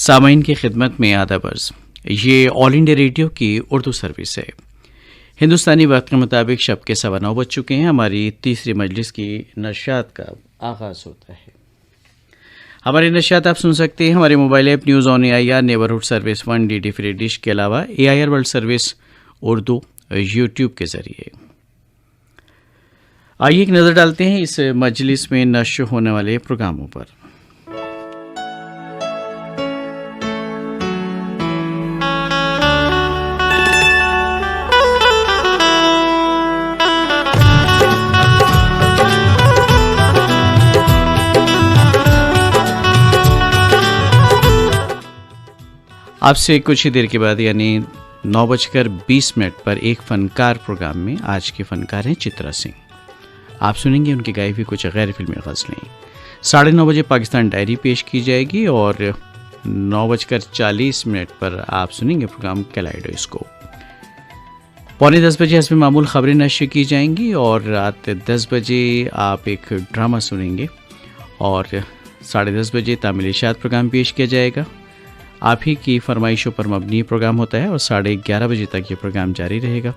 सामाइन की खिदमत में आदाब अर्ज़। ये ऑल इंडिया रेडियो की उर्दू सर्विस है। हिंदुस्तानी वक्त के मुताबिक शब के 9:15 बज चुके हैं। हमारी तीसरी मजलिस की नशियात का आगाज़ होता है। हमारी नशियात आप सुन सकते हैं हमारे mobile app news on AIR, neighbourhood service 1, DD free dish के अलावा AIR world service Urdu YouTube के ज़रिए। आइए एक नज़र डालते हैं इस मजलिस में नश्र होने वाले प्रोग्रामों पर। आपसे कुछ ही देर के बाद यानी 9:20 पर एक फ़नकार प्रोग्राम में आज के फ़नकार हैं चित्रा सिंह। आप सुनेंगे उनकी गाई हुई कुछ गैर फिल्मी गज़लें। 9:30 बजे पाकिस्तान डायरी पेश की जाएगी और 9:40 पर आप सुनेंगे प्रोग्राम कैलाइडोस्कोप। 9:45 बजे हस्ब मामूल खबरें नश्र की जाएंगी और रात 10 बजे आप एक ड्रामा सुनेंगे और 10:30 बजे तामिल इशात प्रोग्राम पेश किया जाएगा। आप ही की फरमाइशों पर मबनी प्रोग्राम होता है और 11:30 बजे तक ये प्रोग्राम जारी रहेगा।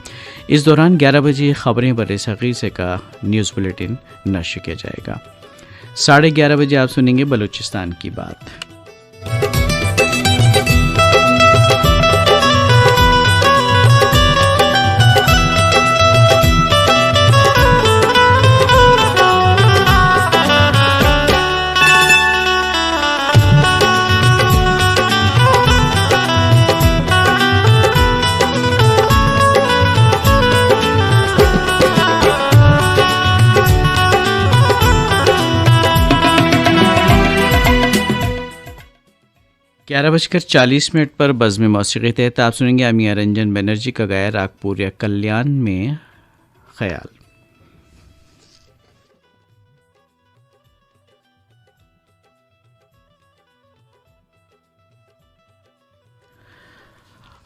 इस दौरान 11 बजे खबरें बर-ए-सग़ीर से का न्यूज़ बुलेटिन नश्र किया जाएगा। 11:30 बजे आप सुनेंगे बलूचिस्तान की बात। ग्यारह 11:40 पर बज़्म मौसीक़ी तहत आप सुनेंगे अमिया रंजन बनर्जी का गाया रागपुर या कल्याण में ख्याल।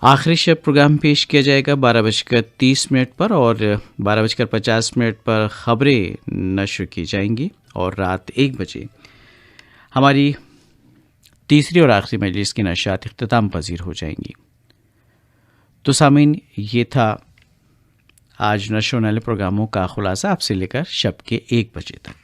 आखिरी शब प्रोग्राम पेश किया जाएगा 12:30 पर और 12:50 पर खबरें नश्र की जाएंगी और रात 1 बजे हमारी तीसरी और आखिरी मजलिस की नशियात इख्तिताम पजीर हो जाएंगी। तो सामीन, ये था आज नश्र होने वाले प्रोग्रामों का खुलासा आपसे लेकर शब के 1 बजे तक।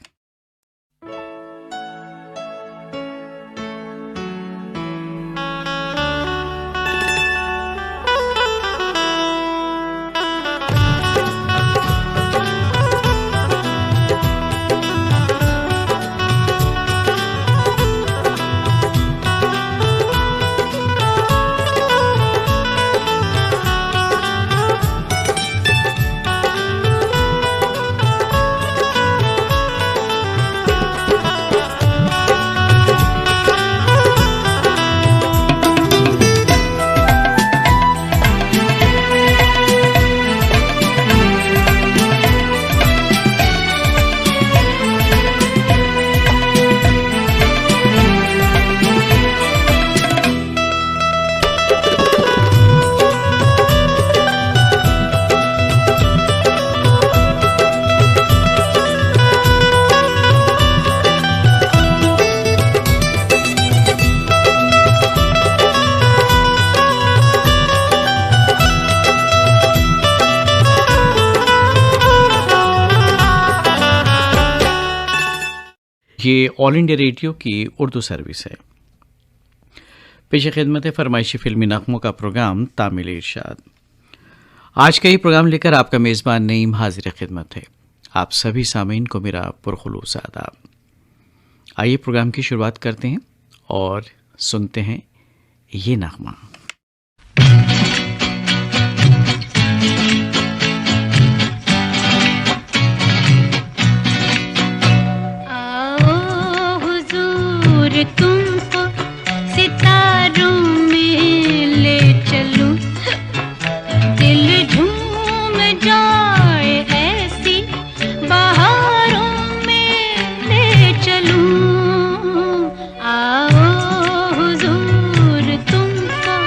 ये ऑल इंडिया रेडियो की उर्दू सर्विस है। पेश खिदमत फरमाइशी फिल्मी नग़मों का प्रोग्राम तामिल इरशाद। आज का ये प्रोग्राम लेकर आपका मेज़बान नईम हाजिर खिदमत है। आप सभी सामीन को मेरा पुरखुलूस आदाब। आइए प्रोग्राम की शुरुआत करते हैं और सुनते हैं ये नग़मा। तुमको सितारों में ले चलूं, दिल झूम जाए ऐसी बहारों में ले चलूं। आओ हुजूर तुमको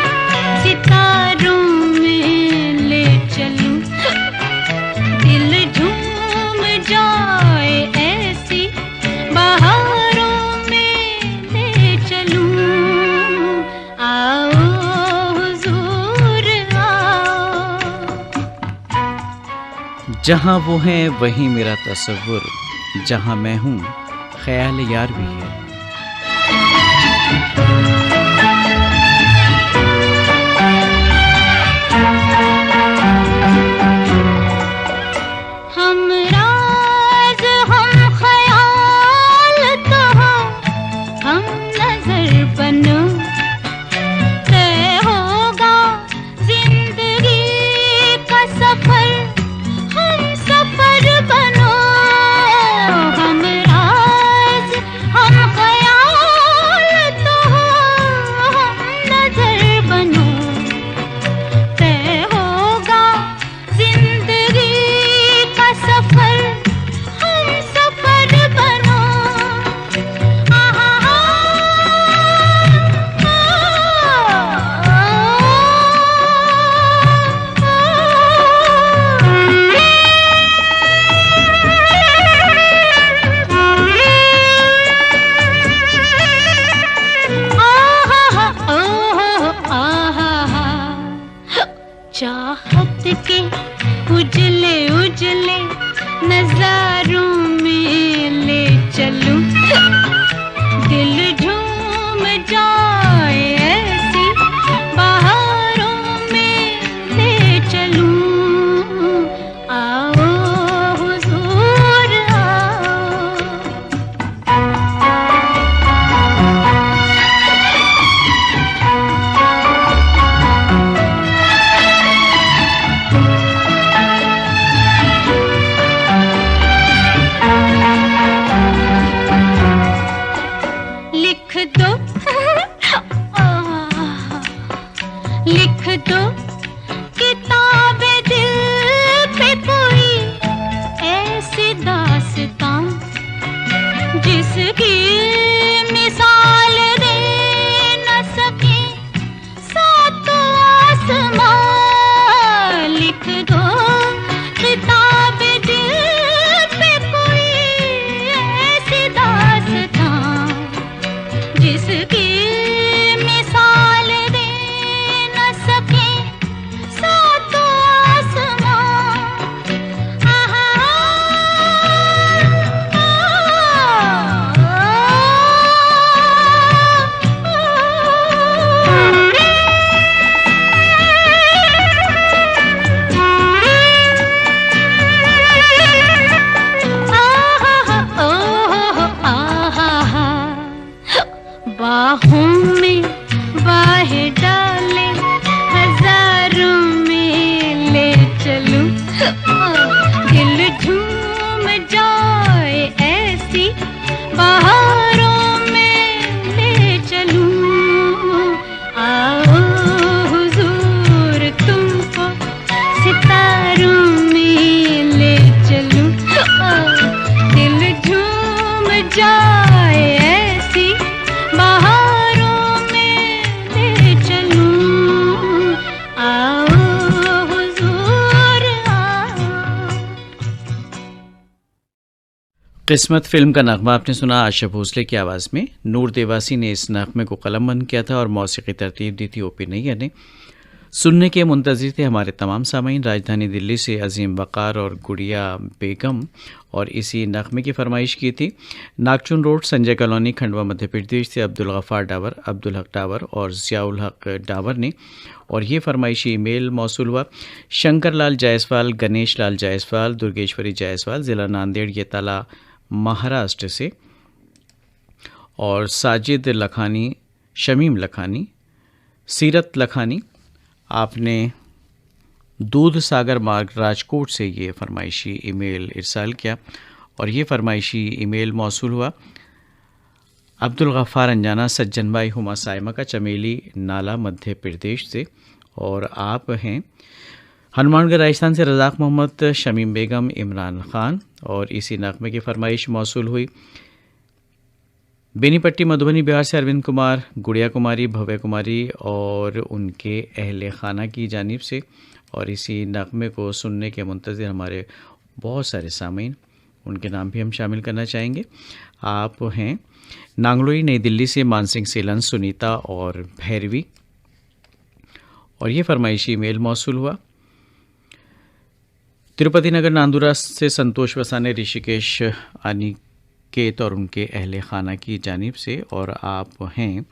जहाँ वो है वहीं मेरा तसव्वुर, जहाँ मैं हूँ ख्याल यार भी है। हम राज हम ख्याल तो हो, हम नजर बनो, तय होगा जिंदगी का सफर, हम सफर बनो। हम राज हम ख्याल तो हो, हम नजर बनो, तय होगा जिंदगी का सफर, हम सफर बनो। आहा चाहत के उजले उजले नजारों में ले चलूं, दिल झूम जाए ऐसी बहारों में ले चलूं। आओ हुजूर आओ। लिख दो लिख दो किताबे दिल पे कोई ऐसी दास्तां, जिसकी मिसाल दे न सके सातों आसमां। लिख दो किताबे दिल पे कोई ऐसी दास्तां, जिसकी मिसाल दे न सके सातों आसमां। आहा बाहों में बाहें डाले हजारों में ले चलूं, दिल झूम जाए ऐसी बहारों में ले चलूं। आओ हुजूर तुमको सितारों में ले चलूं, दिल झूम जाए ऐसी बहारों में ले चलूं। आओ हुजूर आओ। किस्मत फिल्म का नगमा आपने सुना आशा भोसले की आवाज़ में। नूर देवासी ने इस नगमे को कलमबंद किया था और मौसीकी तरतीब दी थी ओपी नैयर ने। सुनने के मुंतज़िर थे हमारे तमाम सामीन। राजधानी दिल्ली से अजीम वक़ार और गुड़िया बेगम, और इसी नगमे की फरमाइश की थी नागचुन रोड, संजय कॉलोनी, खंडवा, मध्य प्रदेश से अब्दुल गफ़ार डावर, अब्दुल हक डावर और ज़ियाउल हक डावर ने। और ये फरमाइशी ईमेल मौसूल हुआ शंकर लाल जायसवाल, गणेश लाल जायसवाल, दुर्गेश्वरी जायसवाल, ज़िला नांदेड़, ये ताला महाराष्ट्र से, और साजिद लखानी, शमीम लखानी, सीरत लखानी, आपने दूध सागर मार्ग राजकोट से ये फरमाइशी ईमेल इरसाल किया। और ये फरमाइशी ईमेल मौसूल हुआ अब्दुल गफ़ार अंजाना, सज्जन भाई, हुमा साइमा का, चमेली नाला, मध्य प्रदेश से। और आप हैं हनुमानगढ़ राजस्थान से रज़ाक मोहम्मद, शमीम बेगम, इमरान ख़ान। और इसी नगमे की फरमाइश मौसूल हुई बेनीपट्टी मधुबनी बिहार से अरविंद कुमार, गुड़िया कुमारी, भव्य कुमारी और उनके अहले खाना की जानिब से। और इसी नगमे को सुनने के मुंतज़िर हमारे बहुत सारे सामीन, उनके नाम भी हम शामिल करना चाहेंगे। आप हैं नांगलोई नई दिल्ली से मानसिंह सेलन, सुनीता और भैरवी। और ये फरमाइशी मेल मौसूल हुआ तिरुपति नगर नांदुरा से संतोष वसाने ऋषिकेश अनिकेत और उनके अहले खाना की जानिब से, और आप हैं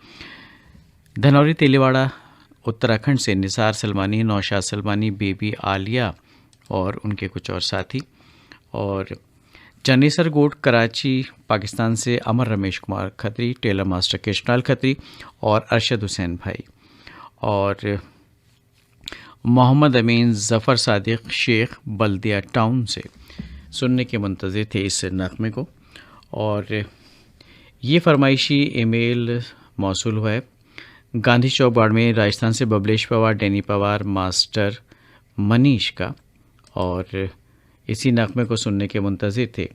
धनौरी तेलीवाड़ा उत्तराखंड से निसार सलमानी, नौशाद सलमानी, बेबी आलिया और उनके कुछ और साथी, और चनेसर गोट कराची पाकिस्तान से अमर रमेश कुमार खत्री, टेलर मास्टर केशनाल खत्री और अरशद हुसैन भाई, और मोहम्मद अमीन ज़फ़र सादिक शेख बल्दिया टाउन से सुनने के मुंतज़िर थे इस नग़मे को। और ये फरमाइशी ईमेल मौसूल हुआ है गांधी चौक बाड़मेर राजस्थान से बबलेश पवार, डैनी पवार, मास्टर मनीष का, और इसी नग़मे को सुनने के मुंतज़िर थे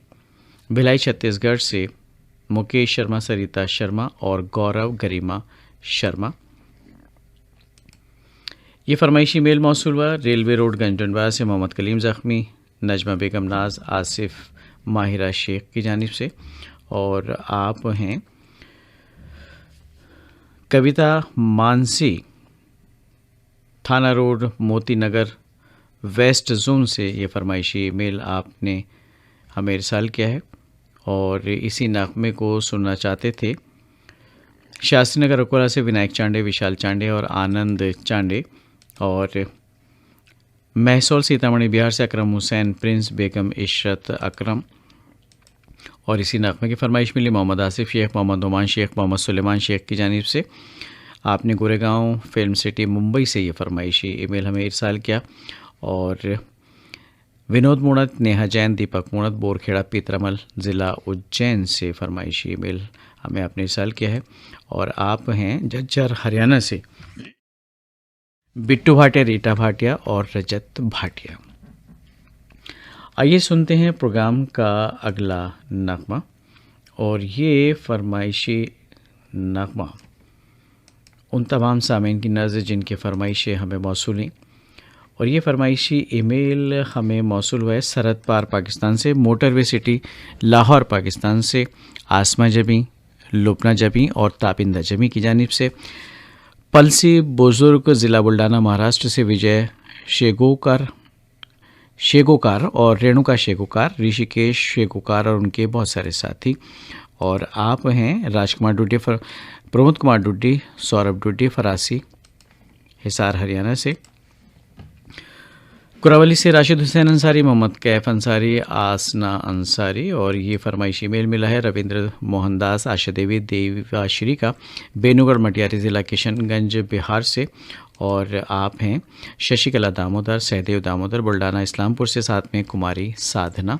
भिलाई छत्तीसगढ़ से मुकेश शर्मा, सरिता शर्मा और गौरव गरिमा शर्मा। ये फरमाइशी मेल मौसूल हुआ रेलवे रोड गंजडनवा से मोहम्मद कलीम ज़ख्मी, नजमा बेगम नाज, आसिफ माहिरा शेख की जानिब से, और आप हैं कविता मानसी, थाना road Moti Nagar west zone से ये फरमाइशी मेल आपने हमें इरसाल किया है, और इसी नग़मे को सुनना चाहते थे शास्त्री नगर अकोला से विनायक चांडे, विशाल चांडे और आनंद चांडे, और महसौल सीतामढ़ी बिहार से अकरम हुसैन, प्रिंस, बेगम इशरत अकरम, और इसी नग़मे की फरमाइश मिली मोहम्मद आसिफ शेख, मोहम्मद ओमान शेख, मोहम्मद सुलेमान शेख की जानिब से। आपने गोरेगांव फिल्म सिटी मुंबई से ये फरमाइशी ईमेल हमें इरसाल किया, और विनोद मुणत, नेहा जैन, दीपक मुणत, बोरखेड़ा पीतरमल ज़िला उज्जैन से फरमाइशी ईमेल हमें आपने इरसाल किया है, और आप हैं झज्जर हरियाणा से बिट्टू भाटिया, रीटा भाटिया और रजत भाटिया। आइए सुनते हैं प्रोग्राम का अगला नग़मा, और ये फरमाइशी नग़मा उन तमाम सामीन की नज़र जिनके फरमाइशें हमें मौसूल हैं, और ये फरमाइशी ईमेल हमें मौसूल हुआ है सरहद पार पाकिस्तान से, मोटरवे सिटी लाहौर पाकिस्तान से आसमा जबी, लुबना जबी और ताबिंदा जबी की जानिब से। पलसी बुजुर्ग ज़िला बुल्डाना महाराष्ट्र से विजय शेगोकार और रेणुका शेगोकार, ऋषिकेश शेगोकार और उनके बहुत सारे साथी, और आप हैं राजकुमार डुड्डी, प्रमोद कुमार डुड्डी, सौरभ डुड्डी फरासी हिसार हरियाणा से। कुरावली से राशिद हुसैन अंसारी, मोहम्मद कैफ अंसारी, आसना अंसारी, और ये फरमाइशी मेल मिला है रविंद्र मोहनदास, आशा देवी, देवाश्री का, बेनूगढ़ मटियारी ज़िला किशनगंज बिहार से, और आप हैं शशिकला दामोदर, सहदेव दामोदर, बुल्डाना इस्लामपुर से, साथ में कुमारी साधना,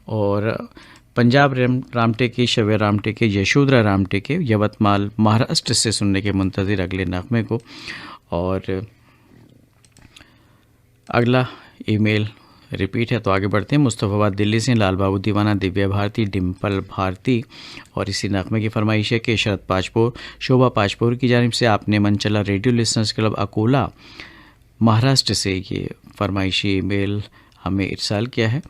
और पंजाब रामटेके, शवे रामटेके, यशोधरा रामटेके, यवतमाल महाराष्ट्र से सुनने के मुंतज़िर अगले नग़मे को। और अगला ईमेल रिपीट है तो आगे बढ़ते हैं। मुस्तफ़ाबाद दिल्ली से लाल बाबू दीवाना, दिव्या भारती, डिम्पल भारती, और इसी नग़मे की फरमाइश है कि शरद पाचपोर, शोभा पाचपोर की जानिब से। आपने Manchala radio listeners club Akola Maharashtra से ये फरमाइशी ईमेल हमें इरसाल किया है,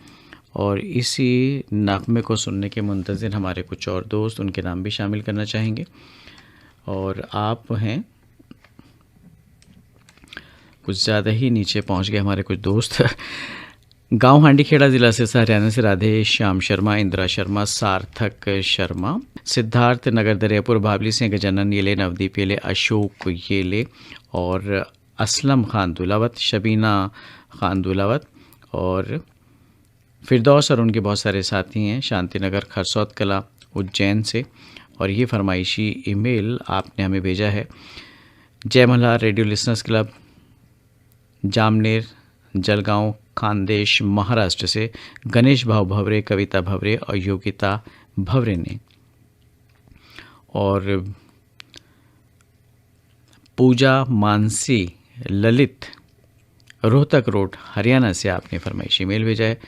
और इसी नग़मे को सुनने के मुंतज़िर हमारे कुछ और दोस्त, उनके नाम भी शामिल करना चाहेंगे। और आप हैं कुछ ज़्यादा ही नीचे पहुंच गए हमारे कुछ दोस्त गांव हांडीखेड़ा ज़िला से हरियाणा से राधे श्याम शर्मा, इंदिरा शर्मा, सार्थक शर्मा, सिद्धार्थ नगर दरियापुर बाबली से गजानन येले, नवदीप येले, अशोक येले और असलम खान दुलावत, शबीना खान दुलावत, और फिरदौस और उनके बहुत सारे साथी हैं शांतिनगर खरसौत कला उज्जैन से। और ये फरमाइशी ईमेल आपने हमें भेजा है जय Malhar radio listeners club Jamner Jalgaon Khandesh Maharashtra से गणेश भाव भवरे, कविता भवरे और योगिता भवरे ने। और पूजा मानसी ललित रोहतक रोड हरियाणा से आपने फरमाइशी मेल भेजा है।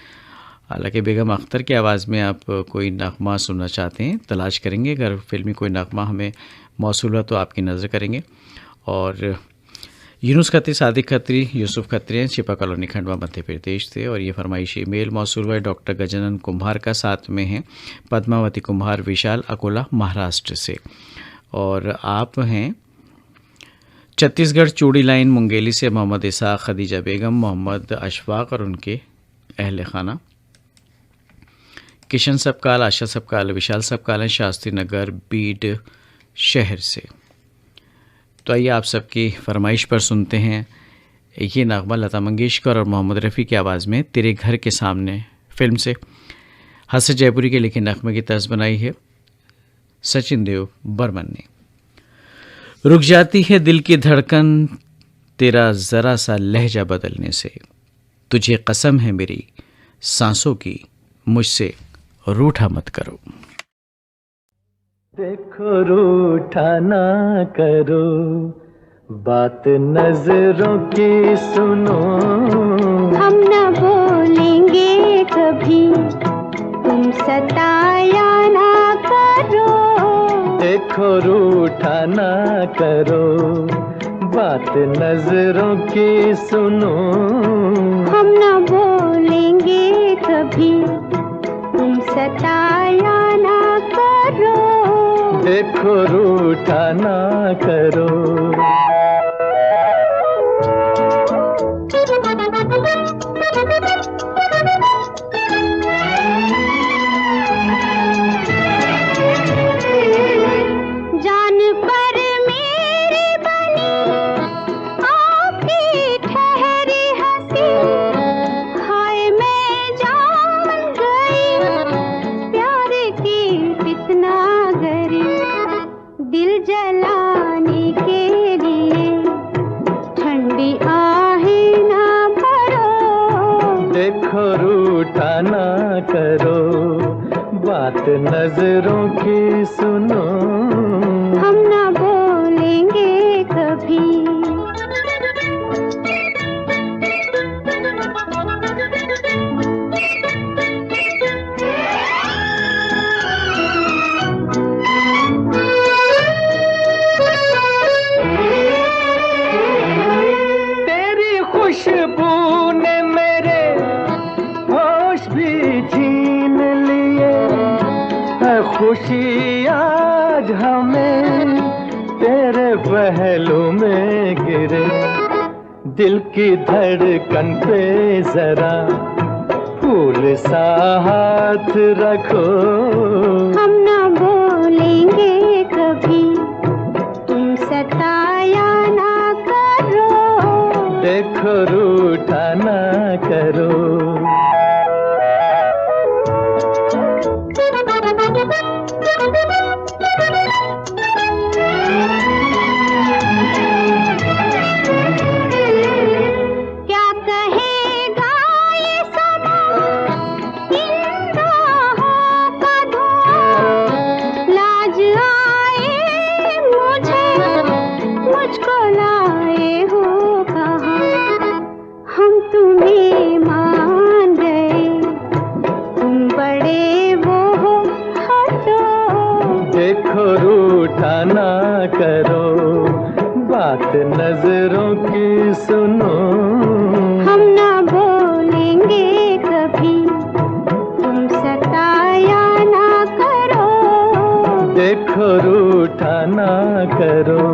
हालांकि बेगम अख्तर की आवाज़ में आप कोई नगमा सुनना चाहते हैं, तलाश करेंगे, अगर फिल्मी कोई नगमा हमें मौसूल हुआ तो आपकी नज़र करेंगे। और यूनुस खत्री, सादिक खत्री, यूसुफ खत्री हैं, छिपा कॉलोनी खंडवा मध्य प्रदेश से। और ये फरमाइशी मेल मौसूल हुआ है डॉक्टर गजानन कुम्हार का, साथ में हैं पद्मावती कुम्हार, विशाल अकोला महाराष्ट्र से। और आप हैं छत्तीसगढ़ चूड़ी लाइन मुंगेली से मोहम्मद इसाक, खदीजा बेगम, मोहम्मद अशफाक और उनके अहल खाना किशन सबकाल, आशा सबकाल, विशाल सबकाल हैं शास्त्री नगर बीड शहर से। तो आइए आप सबकी फरमाइश पर सुनते हैं ये नगमा लता मंगेशकर और मोहम्मद रफ़ी की आवाज़ में तेरे घर के सामने फिल्म से। हसन जयपुरी के लिखे नगमे की तर्ज बनाई है सचिन देव बर्मन ने। रुक जाती है दिल की धड़कन तेरा ज़रा सा लहजा बदलने से, तुझे कसम है मेरी सांसों की, मुझसे रूठा मत करो। देखो रूठा ना करो, बात नजरों की सुनो, हम न बोलेंगे कभी, तुम सताया ना करो। देखो रूठा ना करो, बात नजरों की सुनो, हम न बोलेंगे कभी, तुम सताया ना करो। देखो रूठा ना करो। जान पर मेरी बनी आपकी ठहरी हंसी, हाय मैं जान गई प्यार की कितना गरी। दिल जलाने के लिए ठंडी आहें ना भरो। देखो रूठा ना करो, बात नजरों की सुनो, हम ना बोलेंगे कभी। तेरी खुशबू ने मेरे होश भी छीन लिए, है खुशी आज हमें तेरे पहलू में गिरे। दिल की धड़कन पे जरा फूल सा हाथ रखो, हम ना बोलेंगे कभी, तुम सताया ना करो। देखो रूठा ना करो। क्या कहेगा ये समा इन राहों का धुआं, लाज आए मुझे, मुझको लाए हो कहाँ। हम तुम्हें मान गए, तुम बड़े वो हो, हटो। देखो रूठा ना करो, बात नजरों की सुनो, हम ना बोलेंगे कभी, तुम सताया ना करो। देखो रूठा ना करो।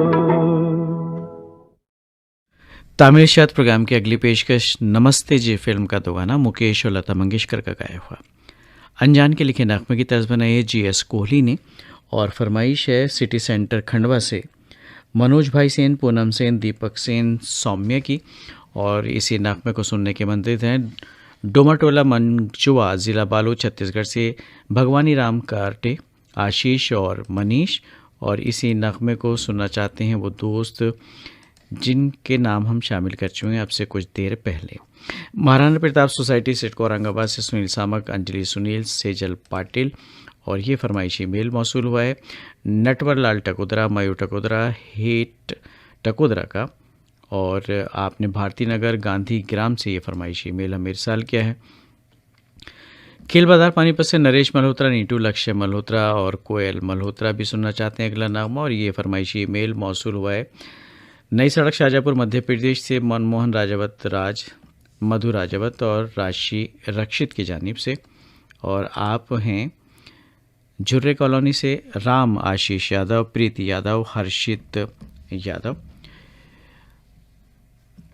तामिल शाद प्रोग्राम की अगली पेशकश नमस्ते जी फिल्म का दो गाना मुकेश और लता मंगेशकर का गाया हुआ। अनजान के लिखे नगमे की तर्ज बनाई है GS कोहली ने और फरमाइश है सिटी सेंटर खंडवा से मनोज भाई सेन, पूनम सेन, दीपक सेन, सौम्य की। और इसी नगमे को सुनने के मंदिर हैं डोमाटोला मंजुआ, ज़िला बालोद, छत्तीसगढ़ से भगवानी राम कार्टे, आशीष और मनीष। और इसी नगमे को सुनना चाहते हैं वो दोस्त जिनके नाम हम शामिल कर चुके हैं अब से कुछ देर पहले। महाराणा प्रताप सोसाइटी सिडको औरंगाबाद से सुनील सामक, अंजलि सुनील, सेजल पाटिल। और ये फरमाइशी मेल मौसूल हुआ है नटवर लाल टकोदरा, मयूर टकोदरा, हेट टकोदरा का। और आपने भारती नगर गांधी ग्राम से ये फरमाइशी मेल हमें इरसाल किया है। खेल बाजार पानीपत से नरेश मल्होत्रा, नीटू लक्ष्य मल्होत्रा और कोयल मल्होत्रा भी सुनना चाहते हैं अगला नगमा। और ये फरमाइशी मेल मौसूल हुआ है नई सड़क शाहजहाँपुर मध्य प्रदेश से मनमोहन राजावत, राज मधु राजावत और राशि रक्षित की जानिब से। और आप हैं झुर्रे कॉलोनी से राम आशीष यादव, प्रीति यादव, हर्षित यादव।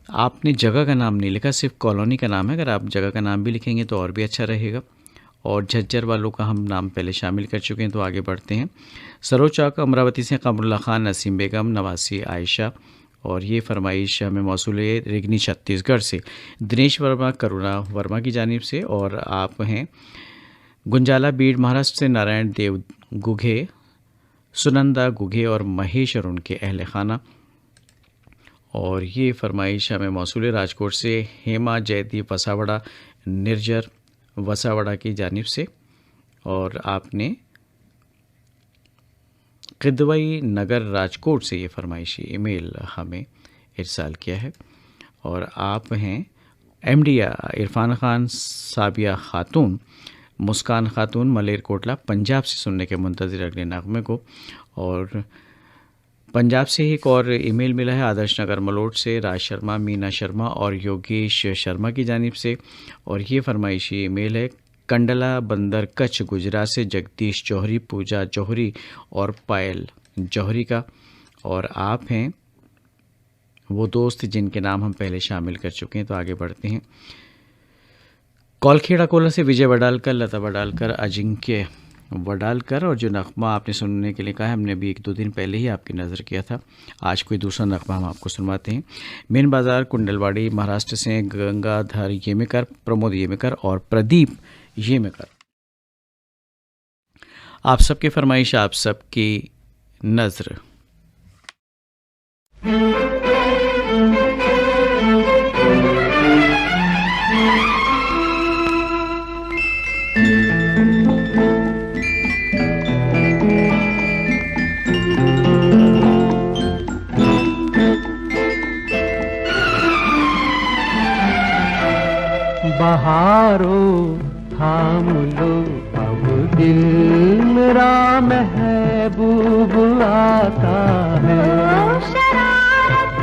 आपने जगह का नाम नहीं लिखा, सिर्फ कॉलोनी का नाम है। अगर आप जगह का नाम भी लिखेंगे तो और भी अच्छा रहेगा। और झज्जर वालों का हम नाम पहले शामिल कर चुके हैं, तो आगे बढ़ते हैं। सरोज चौक अमरावती से कमरुल्ला खान, नसीम बेगम, नवासी आयशा, और ये फरमाइश हमें मौसूल है रिगनी छत्तीसगढ़ से। दिनेश वर्मा करुणा वर्मा की जानिब से। और आप हैं गुंजाला बीड़ महाराष्ट्र से नारायण देव गुघे, सुनंदा गुघे और महेश और उनके अहल खाना। और ये फरमाइश हमें मौसूल है राजकोट से हेमा जयदीप वसावड़ा, निर्जर वसावड़ा की जानिब से। और आपने किदवई नगर राजकोट से ये फरमाइशी ईमेल हमें इरसाल किया है। और आप हैं एमडी इरफान खान, साबिया खातून, मुस्कान खातून, मलेरकोटला पंजाब से सुनने के मुंतज़िर अगले नगमे को। और पंजाब से एक और ईमेल मिला है आदर्श नगर मलोट से राज शर्मा, मीना शर्मा और योगेश शर्मा की जानिब से। और ये फरमाइशी ईमेल है कंडला बंदर कच्छ गुजरात से जगदीश जौहरी, पूजा जौहरी और पायल जौहरी का। और आप हैं वो दोस्त जिनके नाम हम पहले शामिल कर चुके हैं, तो आगे बढ़ते हैं। कौलखेड़ा कोला से विजय वडालकर, लता वडालकर, अजिंक्य वडालकर। और जो नगमा आपने सुनने के लिए कहा है, हमने अभी 1-2 दिन पहले ही आपकी नज़र किया था। आज कोई दूसरा नगमा हम आपको सुनवाते हैं। मेन बाज़ार कुंडलवाड़ी महाराष्ट्र से गंगाधर येमेकर, प्रमोद येमेकर और प्रदीप येमेकर। आप सबकी फरमाइश, आप सबकी नज़र। बहारो थाम लो अब दिल मेरा महबूब आता है। शरारत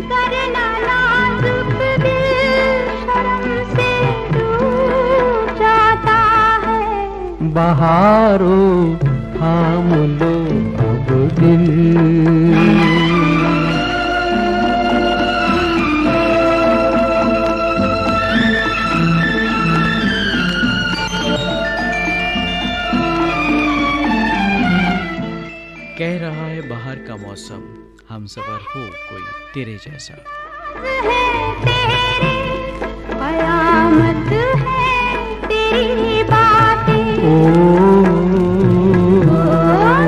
करना नाजुक दिल शर्म से डूब जाता है। बहारो थाम लो अब दिल। कह रहा है बाहर का मौसम, हम सफर हो कोई तेरे जैसा। है तेरे कयामत है तेरी बातें।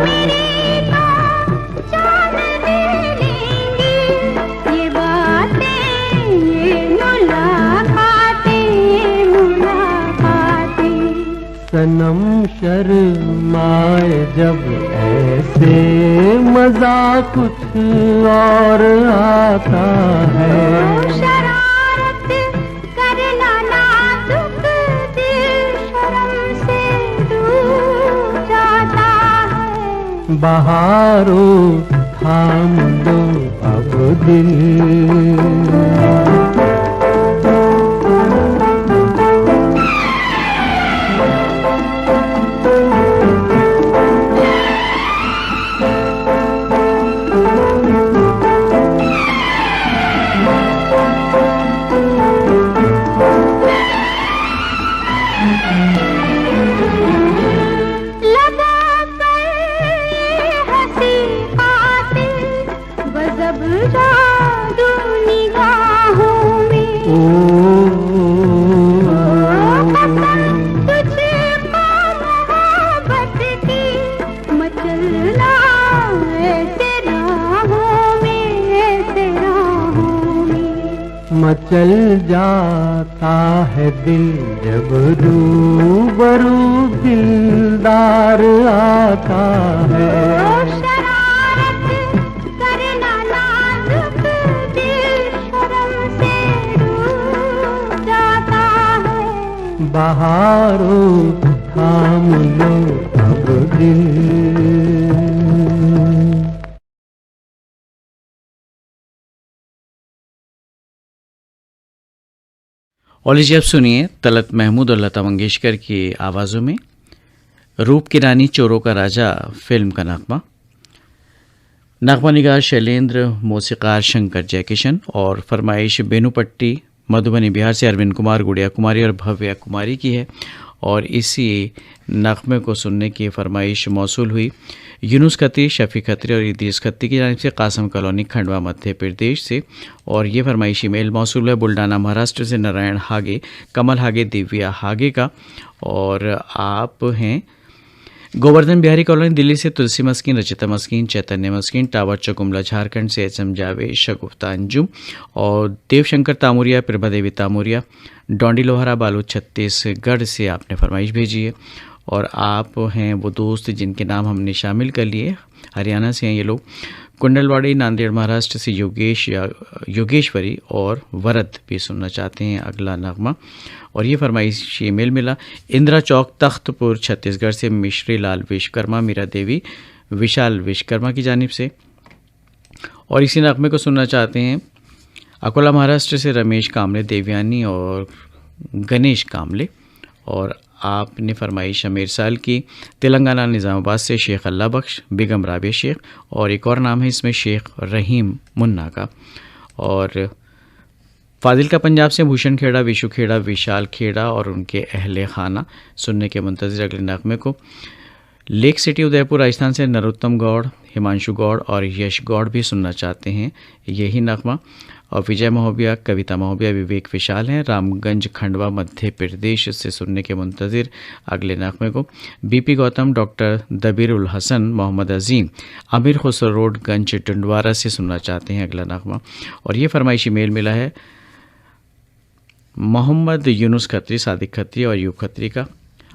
मेरी तो जान ले लेंगी ये बातें, ये मुलाकातें, मुलाकातें। सनम शर्माए जब ऐसे मजा कुछ और आता है। शरारत करना नाजुक दिल शर्म से डूब जाता है। बहारो थाम दो अब दिल। मचल जाता है दिल जब रूबरू दिलदार आता है। शरारत करना नाजुक दिल शर्म से डूब जाता है। बहारो थाम लो अब दिल। और लीजिए अब सुनिए तलत महमूद और लता मंगेशकर की आवाज़ों में रूप की रानी चोरों का राजा फिल्म का नगमा। नगमा निगार शैलेंद्र, मौसीकार शंकर जयकिशन और फरमाइश बेनुपट्टी मधुबनी बिहार से अरविंद कुमार, गुड़िया कुमारी और भव्या कुमारी की है। और इसी नगमे को सुनने की फरमाइश मौसूल हुई यूनुस खत्री, शफी खत्री और इदरीस खत्री की जानिब से कासम कॉलोनी खंडवा मध्य प्रदेश से। और ये फरमाइशी मेल मौसूल है बुल्डाना महाराष्ट्र से नारायण हागे, कमल हागे, दिव्या हागे का। और आप हैं गोवर्धन बिहारी कॉलोनी दिल्ली से तुलसी मस्किन, रचिता मस्किन, चैतन्य मस्किन, टावर चकुमला झारखंड से एचएम जावेद, शगुफ्ता अंजुम और देवशंकर तामुरिया, प्रभा देवी तामुरिया, डोंडी लोहारा बालू छत्तीसगढ़ से आपने फरमाइश भेजी है। और आप हैं वो दोस्त जिनके नाम हमने शामिल कर लिए, हरियाणा से हैं ये लोग। कुंडलवाड़ी नांदेड़ महाराष्ट्र से योगेश्वरी और वरद भी सुनना चाहते हैं अगला नगमा। और ये फरमाइश ईमेल मिला इंदिरा चौक तख्तपुर छत्तीसगढ़ से मिश्री लाल विश्वकर्मा, मीरा देवी विशाल विश्वकर्मा की जानिब से। और इसी नगमे को सुनना चाहते हैं अकोला महाराष्ट्र से रमेश कामले, देवयानी और गणेश कामले। और आपने फरमाइश अमीर साल की तेलंगाना निज़ामाबाद से शेख अल्लाह बख्श, बेगम राबिया शेख और एक और नाम है इसमें शेख रहीम मुन्ना का। और फाजिल का पंजाब से भूषण खेड़ा, विशु खेड़ा, विशाल खेड़ा और उनके अहले खाना सुनने के मुंतज़िर अगले नगमे को। लेक सिटी उदयपुर राजस्थान से नरोत्तम गौड़, हिमांशु गौड़ और यश गौड़ भी सुनना चाहते हैं यही नगमा। और विजय महोबिया, कविता महोबिया, विवेक विशाल हैं रामगंज खंडवा मध्य प्रदेश से सुनने के मुंतज़िर अगले नगमे को। बीपी गौतम, डॉक्टर दबीर उल हसन, मोहम्मद अजीम, आमिर खुसरो रोड गंज टंडवारा से सुनना चाहते हैं अगला नगमा। और ये फरमाइशी मेल मिला है मोहम्मद यूनुस खत्री, सादिक खत्री और यूब खत्री का।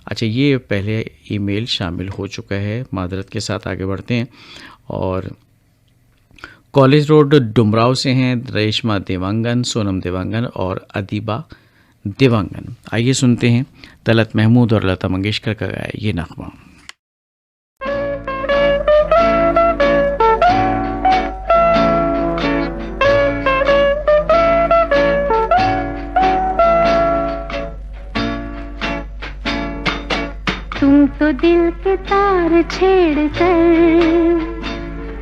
अच्छा, ये पहले ईमेल शामिल हो चुका है, मादरत के साथ आगे बढ़ते हैं। और कॉलेज रोड डुमराव से हैं रेशमा देवांगन, सोनम देवांगन और अदीबा देवांगन। आइए सुनते हैं तलत महमूद और लता मंगेशकर का गाया ये नगमा। तुम तो दिल के तार छेड़ कर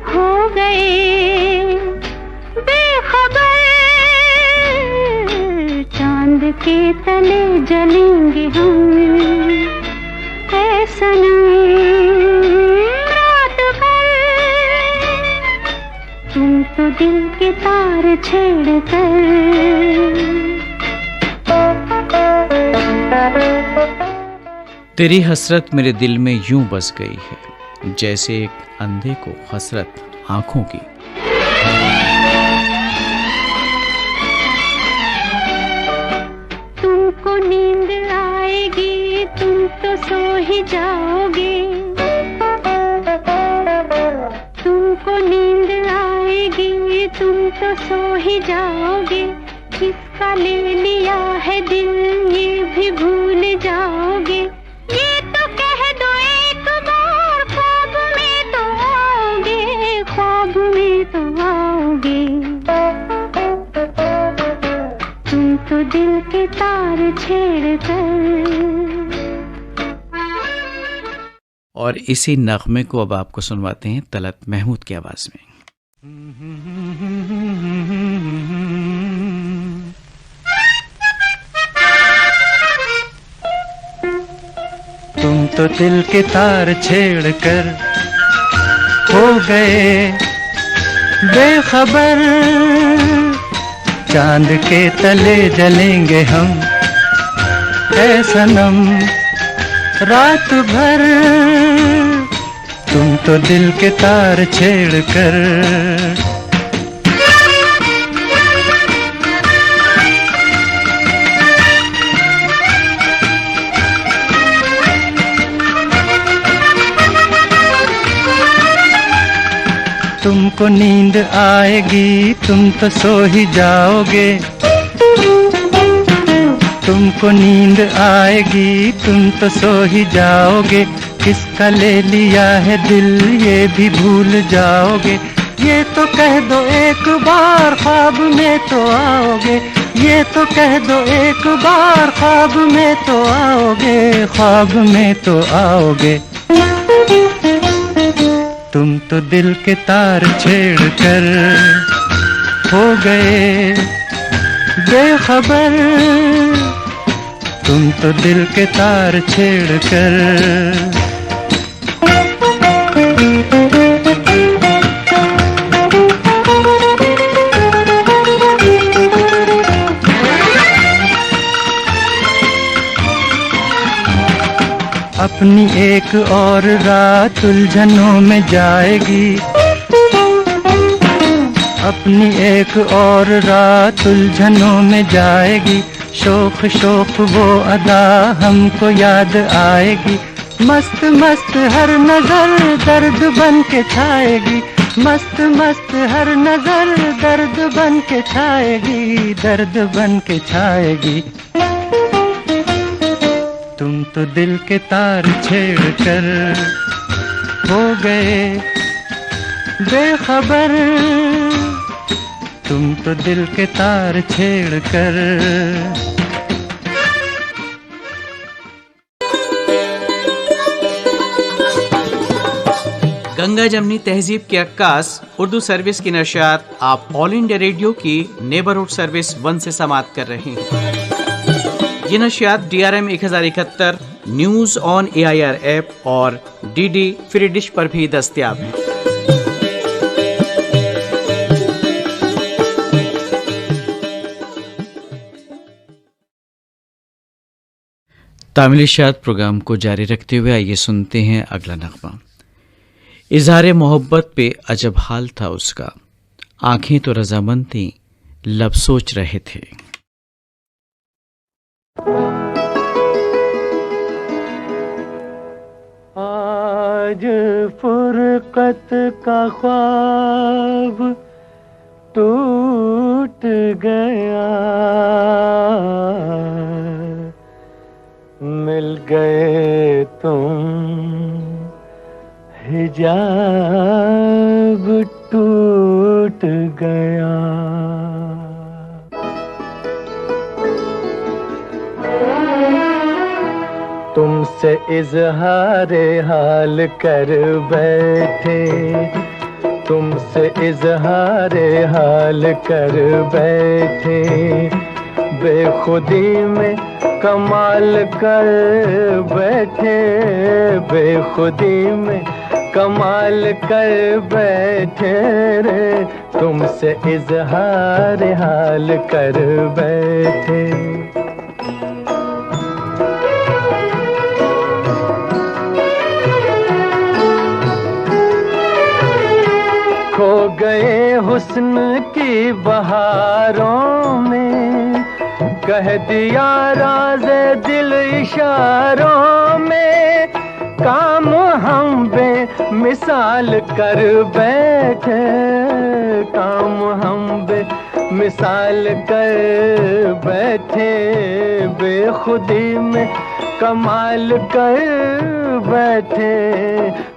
हो गए बेखबर, चांद के तले जलेंगे हम ऐ सनम रात भर। तुम तो दिल के तार छेड़ कर। तेरी हसरत मेरे दिल में यूं बस गई है, जैसे एक अंधे को हसरत आंखों की। तुमको नींद आएगी, तुम तो सो ही जाओगे। तुमको नींद आएगी, तुम तो सो ही जाओगे। किसका ले लिया है दिल ये भी भूल जाओगे। ये तो कह दो एक बार, ख्वाब में तो आओगे, ख्वाब में तो आओगे। तुम तो दिल के तार छेड़ कर। और इसी नगमे को अब आपको सुनवाते हैं तलत महमूद की आवाज़ में। तुम तो दिल के तार छेड़ कर हो गए बेखबर, चांद के तले जलेंगे हम ऐ सनम रात भर। तुम तो दिल के तार छेड़ कर। तुमको नींद आएगी, तुम तो सो ही जाओगे। तुमको नींद आएगी, तुम तो सो ही जाओगे। किसका ले लिया है दिल ये भी भूल जाओगे। ये तो कह दो एक बार, ख्वाब में तो आओगे। ये तो कह दो एक बार, ख्वाब में तो आओगे, ख्वाब में तो आओगे। तुम तो दिल के तार छेड़ कर हो गए बेखबर, तुम तो दिल के तार छेड़ कर। अपनी एक और रात उलझनों में जाएगी, अपनी एक और रात उलझनों में जाएगी, शोख शोख वो अदा हमको याद आएगी। मस्त मस्त हर नजर दर्द बन के छाएगी, मस्त मस्त हर नजर दर्द बन के छाएगी, दर्द बन के छाएगी। तुम तो दिल के तार छेड़ कर हो गए बेखबर, तुम तो दिल के तार छेड़ कर। गंगा जमनी तहजीब के अक्कास उर्दू सर्विस की नशियात आप ऑल इंडिया रेडियो की नेबरहुड सर्विस 1 से समाप्त कर रहे हैं। ये नशियात DRM 1071 news on AIR app और DD फ्री डिश पर भी दस्तयाब है। तामिली शाद प्रोग्राम को जारी रखते हुए आइए सुनते हैं अगला नगमा। इजहार मोहब्बत पे अजब हाल था उसका, आंखें तो रजामंद थीं, लब सोच रहे थे। आज फुरकत का ख्वाब टूट गया, मिल गए तुम हिजाब टूट गया। तुमसे इजहारे हाल कर बैठे, तुमसे इजहारे हाल कर बैठे, बेखुदी में कमाल कर बैठे, बेखुदी में कमाल कर बैठे रे, तुमसे इजहार हाल कर बैठे। खो गए हुस्न की बहारों में, कह दिया राज़े दिल इशारों में, काम हम बेमिसाल कर बैठे, काम हम बेमिसाल कर बैठे, बेखुदी में कमाल कर बैठे,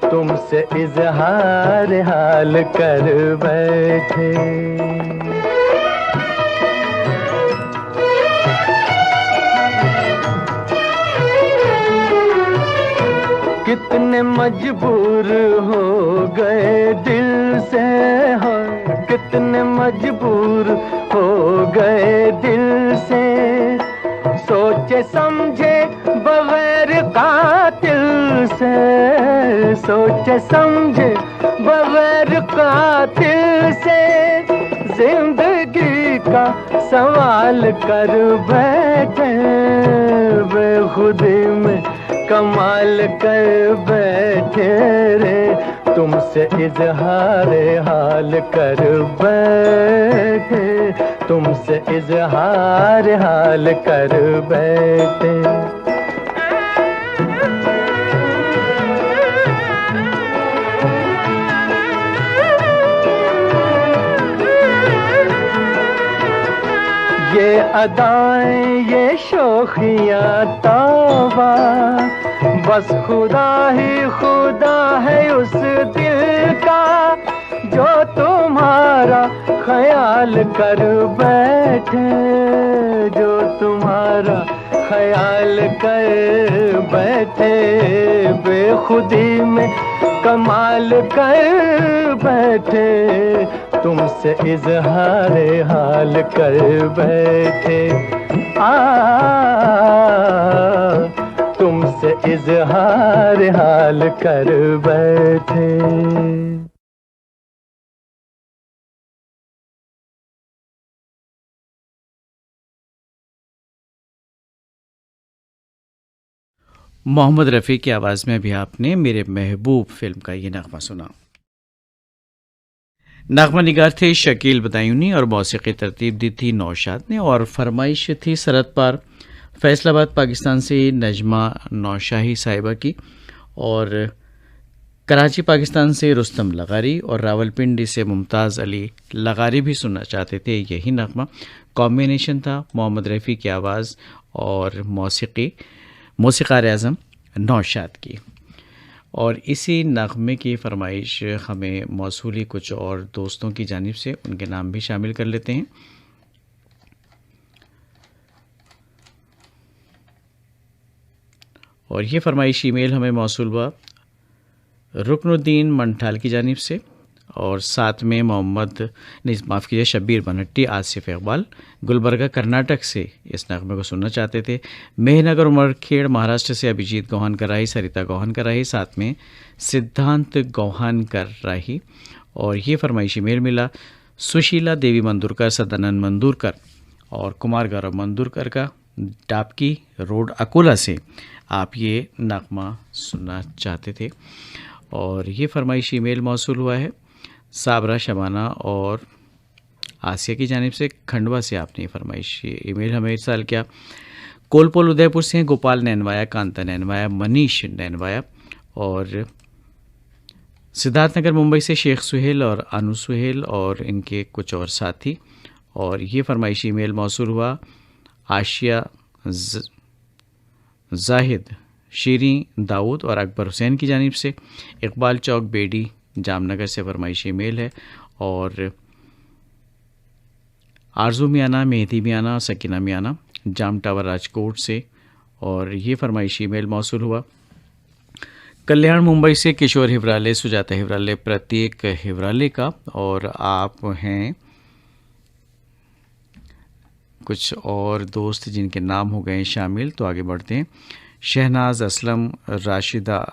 तुमसे इजहार हाल कर बैठे। कितने मजबूर हो गए दिल से, हो कितने मजबूर हो गए दिल से, सोचे समझे बगैर कातिल से, सोचे समझे बगैर कातिल से, जिंदगी का सवाल कर बैठे, बेखुदी में कमाल कर बैठे रे, तुमसे इजहार हाल कर बैठे, तुमसे इजहार हाल कर बैठे। ये अदाएं ये शोखियाँ तौबा, बस खुदा ही खुदा है उस दिल का, जो तुम्हारा ख्याल कर बैठे, जो तुम्हारा ख्याल कर बैठे, बेखुदी में कमाल कर बैठे, तुमसे इजहार हाल कर बैठे। तुमसे इजहार हाल कर बैठे। मोहम्मद रफ़ी की आवाज़ में भी आपने मेरे महबूब फिल्म का ये नगमा सुना। नगमा निगार थे शकील बदायूनी और मौसीकी तरतीब दी थी नौशाद ने, और फरमाइश थी सरहद पार फैसलाबाद पाकिस्तान से नजमा नौशाही साहिबा की, और कराची पाकिस्तान से रुस्तम लगारी, और रावलपिंडी से मुमताज़ अली लगारी भी सुनना चाहते थे यही नगमा। कॉम्बिनेशन था मोहम्मद रफ़ी की आवाज़ और मौसीक़ार आज़म नौशाद की। और इसी नग़मे की फ़रमाइश हमें मौसूली कुछ और दोस्तों की जानिब से, उनके नाम भी शामिल कर लेते हैं। और ये फ़रमाइश ईमेल हमें मौसूल हुआ रुकनुद्दीन मंठाल की जानिब से, और साथ में माफ़ कीजिए शब्बीर बनट्टी आसिफ इकबाल गुलबर्गा कर्नाटक से इस नगमे को सुनना चाहते थे। मेहनगर उमरखेड़ महाराष्ट्र से अभिजीत गौहानकर राही, सरिता गौहानकर राही, साथ में सिद्धांत गौहानकर राही। और ये फरमाइशी मेल मिला सुशीला देवी मंदुरकर, सदानंद मंदुरकर और कुमार गौरव मंदुरकर का डाबकी रोड अकोला से आप ये नगमा सुनना चाहते थे। और ये फरमाइशी मेल मौसूल हुआ है साबरा शबाना और आसिया की जानिब से, खंडवा से आपने ये फरमाइश ईमेल हमें इरसाल किया। कोलपोल उदयपुर से गोपाल नैनवाया, कांता नैनवाया, मनीष नैनवाया, और सिद्धार्थनगर मुंबई से शेख सुहेल और अनु सुहेल और इनके कुछ और साथी। और ये फरमाइश ईमेल मौसूल हुआ आशिया जाहिद, शीरी दाऊद और अकबर हुसैन की जानिब से। इकबाल चौक बेडी जामनगर से फरमाइशी मेल है, और आरजू मियाना, मेहदी मियाना, सकीना मियाना जाम टावर राजकोट से। और ये फरमाइशी मेल मौसूल हुआ कल्याण मुंबई से किशोर हिवराले, सुजाता हिवराले, प्रत्येक हिवराले का। और आप हैं कुछ और दोस्त जिनके नाम हो गए शामिल, तो आगे बढ़ते हैं। शहनाज असलम, राशिदा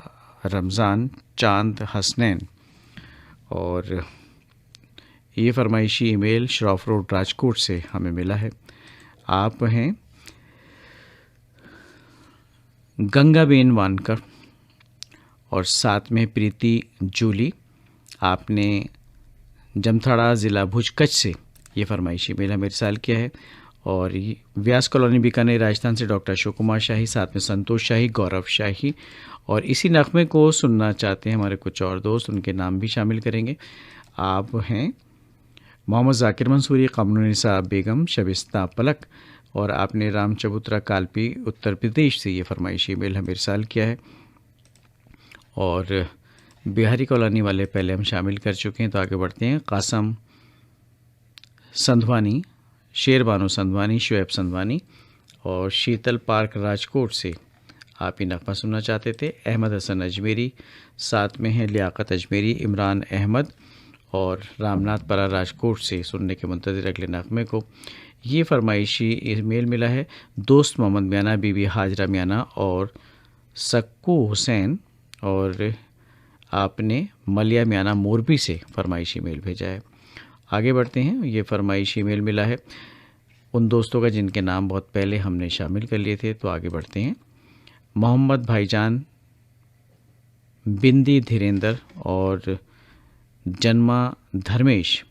रमज़ान, चांद हसनैन। और ये फरमाइशी ईमेल शरफ रोड राजकोट से हमें मिला है। आप हैं गंगाबेन वानकर और साथ में प्रीति जूली, आपने जमथाड़ा ज़िला भुज कच्छ से ये फरमाइशी ईमेल हमें इरसाल किया है। और व्यास कॉलोनी बीकानेर राजस्थान से डॉक्टर अशोक कुमार शाही, साथ में संतोष शाही, गौरव शाही। और इसी नगमे को सुनना चाहते हैं हमारे कुछ और दोस्त, उनके नाम भी शामिल करेंगे। आप हैं मोहम्मद जाकिर मंसूरी, कमरुन्निसा बेगम, शबिस्ता पलक, और आपने राम चबूतरा कालपी उत्तर प्रदेश से ये फरमाइशी ईमेल हमें इरसाल किया है। और बिहारी कॉलोनी वाले पहले हम शामिल कर चुके हैं, तो आगे बढ़ते हैं। कासम संधवानी, शेरबानो संधवानी, शुएब संधवानी और शीतल पार्क राजकोट से आप ही नगमा सुनना चाहते थे। अहमद हसन अजमेरी, साथ में हैं लियाकत अजमेरी, इमरान अहमद और रामनाथपरा राजकोट से सुनने के मुंतज़िर अगले नगमे को। ये फरमाइशी ईमेल मिला है दोस्त मोहम्मद मियाना, बीबी हाजरा मियाना और सक्कू हुसैन, और आपने मलिया मियाना मोरबी से फरमाइशी ईमेल भेजा है। आगे बढ़ते हैं। ये फरमाइशी ईमेल मिला है उन दोस्तों का जिनके नाम बहुत पहले हमने शामिल कर लिए थे, तो आगे बढ़ते हैं। मोहम्मद भाईजान, बिंदी धीरेंद्र और जन्मा धर्मेश,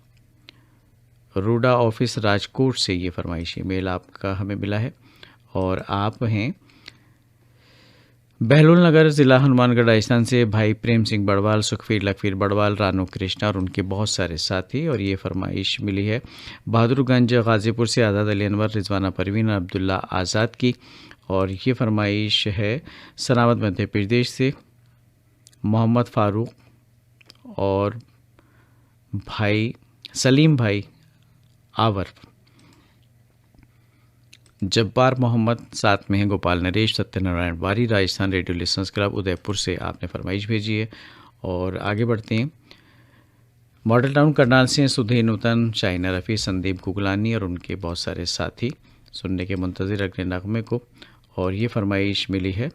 रूडा ऑफिस राजकोट से ये फरमाइशी मेल आपका हमें मिला है। और आप हैं बहलोल नगर, ज़िला हनुमानगढ़, राजस्थान से भाई प्रेम सिंह बड़वाल, सुखवीर लखवीर बड़वाल, रानू कृष्णा और उनके बहुत सारे साथी। और ये फरमाइश मिली है बहादुरगंज गाज़ीपुर से आज़ाद अली अनवर, रिजवाना परवीन, अब्दुल्ला आज़ाद की। और ये फरमाइश है सनावद मध्य प्रदेश से मोहम्मद फ़ारूक और भाई सलीम भाई आवर, जब्बार मोहम्मद, साथ में हैं गोपाल नरेश, सत्यनारायण वारी, Rajasthan radio listeners club Udaipur से आपने फरमाइश भेजी है। और आगे बढ़ते हैं, मॉडल टाउन करनाल से सुधे नूतन, शाइना रफ़ी, संदीप गुगलानी और उनके बहुत सारे साथी सुनने के मुंतज़िर अगले नगमे को। और ये फरमाइश मिली है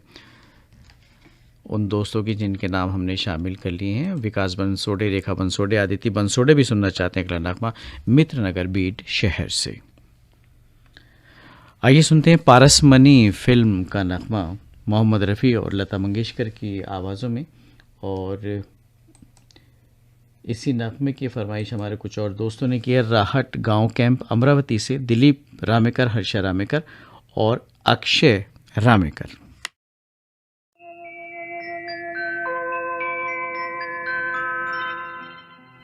उन दोस्तों की जिनके नाम हमने शामिल कर लिए हैं, विकास बंसोड़े, रेखा बंसोड़े, आदित्य बंसोड़े भी सुनना चाहते हैं अगला नगमा मित्रनगर बीट शहर से। आइए सुनते हैं पारसमनी फिल्म का नगमा मोहम्मद रफ़ी और लता मंगेशकर की आवाज़ों में। और इसी नगमे की फरमाइश हमारे कुछ और दोस्तों ने की है, राहट गांव कैंप अमरावती से दिलीप रामेकर, हर्षा रामेकर और अक्षय रामेकर।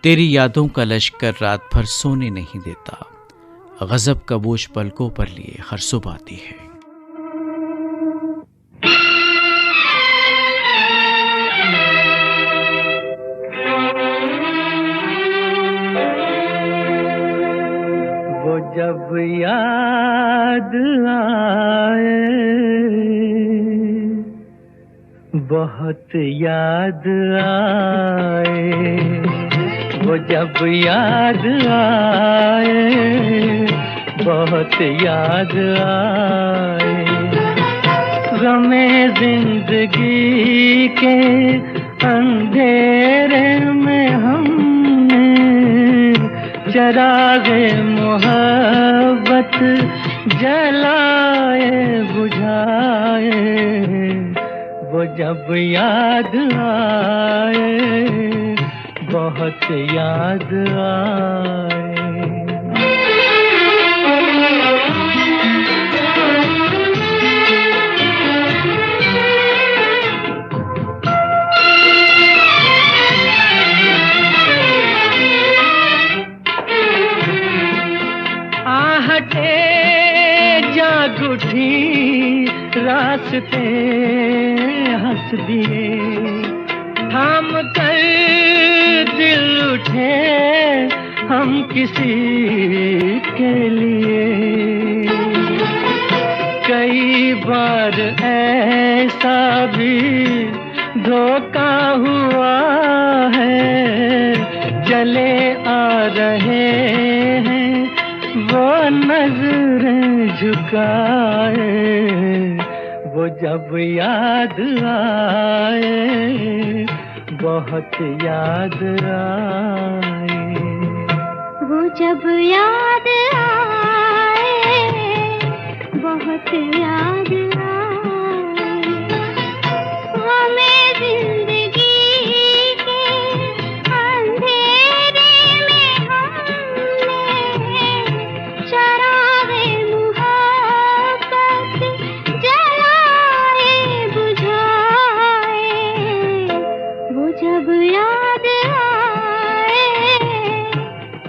तेरी यादों का लश्कर रात भर सोने नहीं देता, गजब का बोझ पलकों पर लिए हर सुबह आती है। वो जब याद आए, बहुत याद आए, वो जब याद आए, बहुत याद आए, गमे जिंदगी के अंधेरे में हमने चरागे मोहब्बत जलाए बुझाए, वो जब याद आए, बहुत याद आए। आहटे जाग उठी, रास्ते हंस दिए, थाम कर दिल उठे हम किसी के लिए। कई बार ऐसा भी धोखा हुआ है, चले आ रहे हैं वो नजरें झुकाए, वो जब याद आए, बहुत याद आए, वो जब याद आए, बहुत याद आए, हमें जिंदगी के अंधेरे में हमने चरागे मुहब्बत जलाए बुझाए, वो जब याद आए,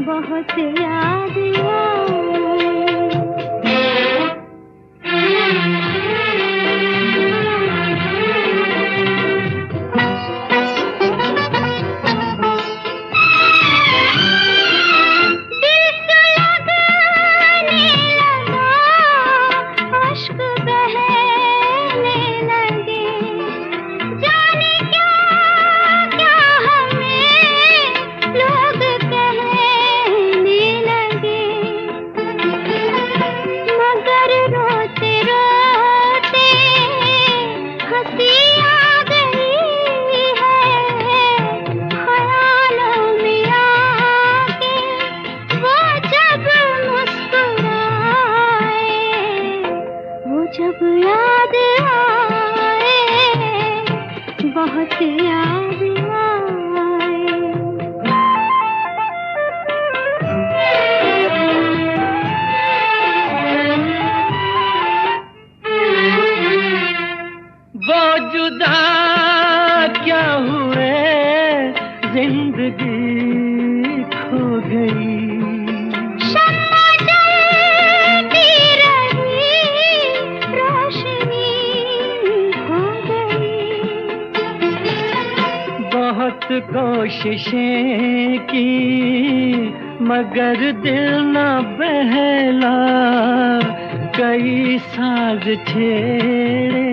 बहुत याद आए। कोशिशें की मगर दिल न बहला, कई साज छेड़े,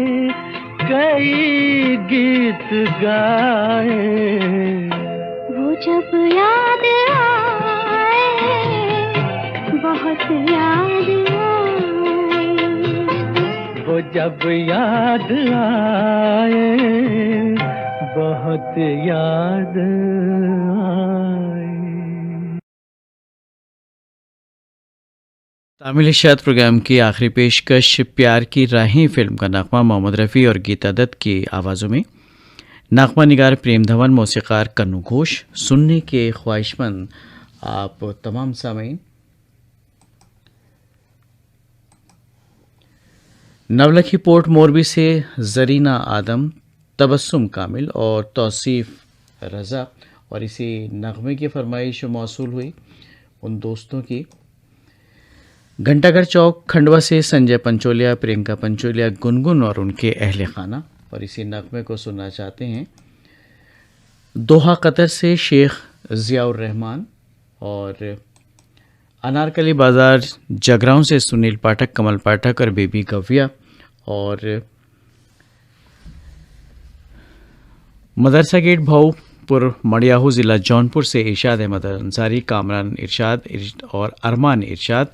कई गीत गाए, वो जब याद आए, बहुत याद आए, वो जब याद आए, बहुत याद आए। तामिल इशात प्रोग्राम की आखिरी पेशकश प्यार की राहें फिल्म का नगमा मोहम्मद रफ़ी और गीता दत्त की आवाज़ों में। नगमा निगार प्रेम धवन, मौसीकार कन्नू घोष। सुनने के ख्वाहिशमंद आप तमाम सामीन नवलखी पोर्ट मोरबी से जरीना आदम, तबस्सुम कामिल और तौसीफ रज़ा और इसी नगमे की फरमाइश मौसूल हुई उन दोस्तों की। घंटाघर चौक खंडवा से संजय पंचोलिया, प्रियंका पंचोलिया, गुनगुन और उनके अहले खाना और इसी नगमे को सुनना चाहते हैं। दोहा कतर से शेख ज़ियाउर रहमान और अनारकली बाज़ार जगराऊं से सुनील पाठक, कमल पाठक और बेबी गव्या और मदरसा गेट भाऊपुर मड़ियाहू ज़िला जौनपुर से इरशाद अहमद अंसारी, कामरान इरशाद और अरमान इरशाद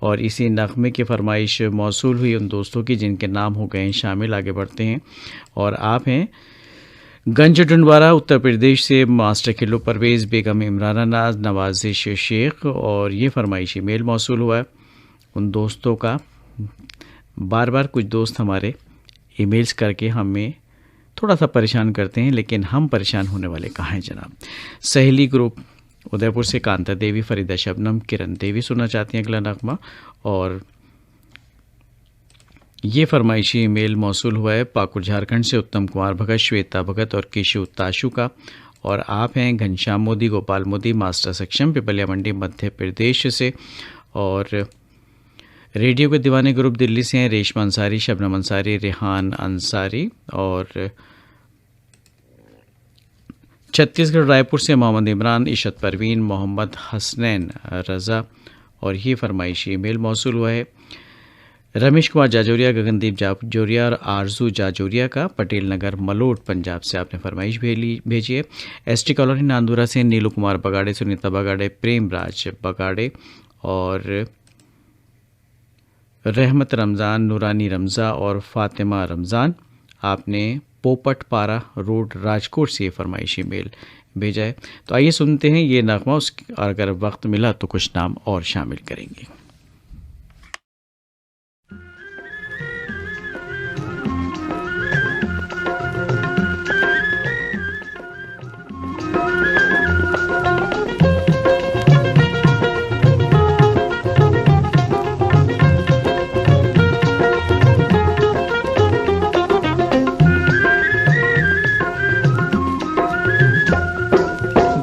और इसी नगमे की फरमाइश मौसूल हुई उन दोस्तों की जिनके नाम हो गए हैं शामिल। आगे बढ़ते हैं और आप हैं गंज डुंडवारा उत्तर प्रदेश से मास्टर किलो परवेज़, बेगम इमराना नाज, नवाजिश शेख और ये फरमाइश मेल मौसूल हुआ है उन दोस्तों का। बार बार कुछ दोस्त हमारे ईमेल्स करके हमें थोड़ा सा परेशान करते हैं, लेकिन हम परेशान होने वाले कहाँ हैं जनाब। सहेली ग्रुप उदयपुर से कांता देवी, फरीदा शबनम, किरण देवी सुनना चाहती हैं अगला नगमा और ये फरमाइशी मेल मौसूल हुआ है पाकुड़ झारखंड से उत्तम कुमार भगत, श्वेता भगत और केशव ताशु का और आप हैं घनश्याम मोदी, गोपाल मोदी, मास्टर सक्षम, पिपलिया मंडी मध्य प्रदेश से और रेडियो के दीवाने ग्रुप दिल्ली से हैं रेशमा अंसारी, शबनम अंसारी, रेहान अंसारी और छत्तीसगढ़ रायपुर से मोहम्मद इमरान, इशत परवीन, मोहम्मद हसनैन रज़ा और ये फरमाइशी मेल मौसूल हुआ है रमेश कुमार जाजौरिया, गगनदीप जाजौरिया और आरजू जाजौरिया का पटेल नगर मलोट पंजाब से आपने फरमाइश भेजी है। एसटी कॉलोनी नांदुरा से नीलू कुमार बगाड़े, सुनीता बगाड़े, प्रेमराज बगाड़े और रहमत रमज़ान, नूरानी रमज़ा और फ़ातिमा रमज़ान आपने पोपट पारा रोड राजकोट से फरमाइशी मेल भेजा है। तो आइए सुनते हैं ये नगमा, अगर वक्त मिला तो कुछ नाम और शामिल करेंगे।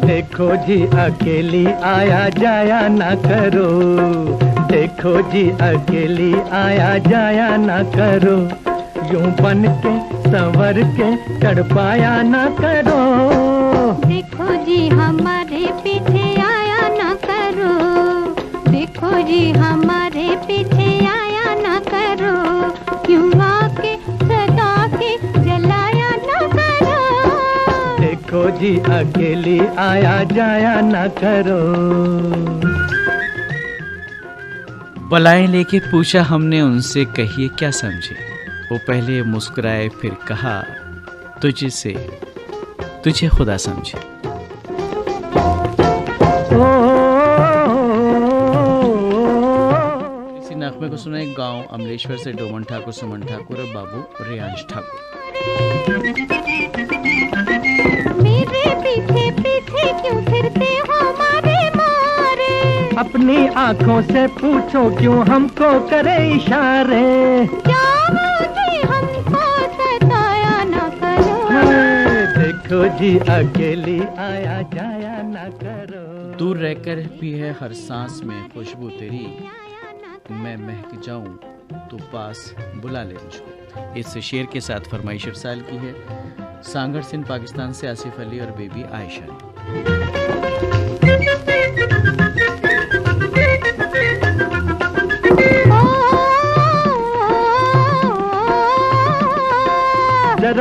देखो जी अकेली आया जाया ना करो, देखो जी अकेली आया जाया ना करो, यूं बन के संवर के तड़पाया ना करो। देखो जी हमारे पीछे आया ना करो, देखो जी हमारे पीछे आया ना करो, यूं आके सदा के जलाया ना करो। देखो जी अकेली आया जाया ना करो। बलाएं लेके पूछा हमने उनसे, कहिए क्या समझे। वो पहले मुस्कुराए फिर कहा, तुझसे तुझे खुदा समझे। इसी नगमे को सुना एक गांव अमलेश्वर से डोमन ठाकुर, सुमन ठाकुर और बाबू रियांश ठाकुर। मेरे पीछे पीछे क्यों फिरते हो मारे मारे, अपनी आंखों से पूछो क्यों हमको करे इशारे। जाओ जी हमको सताया ना करो। देखो जी अकेली आया जाया ना करो। दूर रहकर भी है हर सांस में खुशबू तेरी, मैं महक जाऊं तो पास बुला ले मुझको। इस शेर के साथ फरमाइश इरसाल की है सांगड़ सिंध पाकिस्तान से आसिफ अली और बेबी आयशा ने। ओ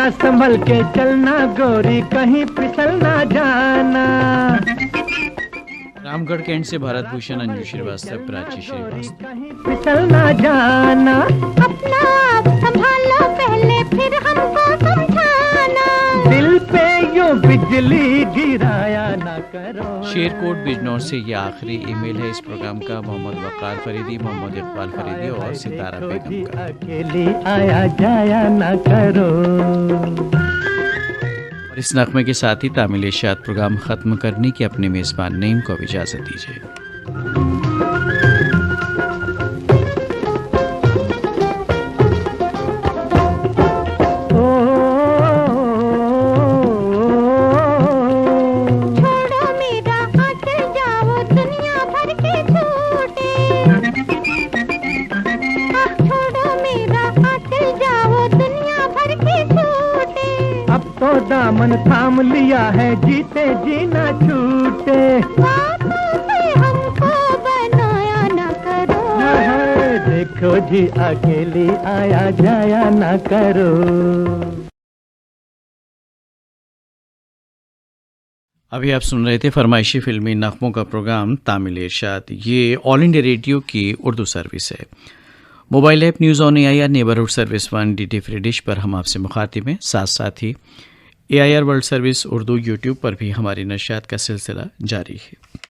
जरा संभल के चलना गोरी, कहीं फिसल ना जाना। रामगढ़ कैंट से भारत भूषण, अंजू श्रीवास्तव, प्राची श्रीवास्तव। कहीं फिसल ना जाना, अपना आप संभालो पहले फिर हमको समझाना। दिल पे यूं बिजली गिराया ना करो। शेरकोट बिजनौर से ये आखिरी ईमेल है इस प्रोग्राम का। मोहम्मद वकार फरीदी, मोहम्मद इकबाल फरीदी और सितारा बेगम का। अकेली आया जाया ना करो। और इस नगमे के साथ ही तामिल इशात प्रोग्राम खत्म करने की अपने मेजबान नईम को इजाजत दीजिए। दामन थाम लिया है, जीते जीना छूटे। हमको बनाया ना करो। देखो जी अकेली आया जाया ना करो। अभी आप सुन रहे थे फरमाइशी फिल्मी नगमों का प्रोग्राम तामिल इरशाद। ये ऑल इंडिया रेडियो की उर्दू सर्विस है। Mobile app news on AIR neighbourhood service 1 DT free dish पर हम आपसे मुखातिब हैं। साथ ही AIR world service Urdu YouTube पर भी हमारी नशियात का सिलसिला जारी है।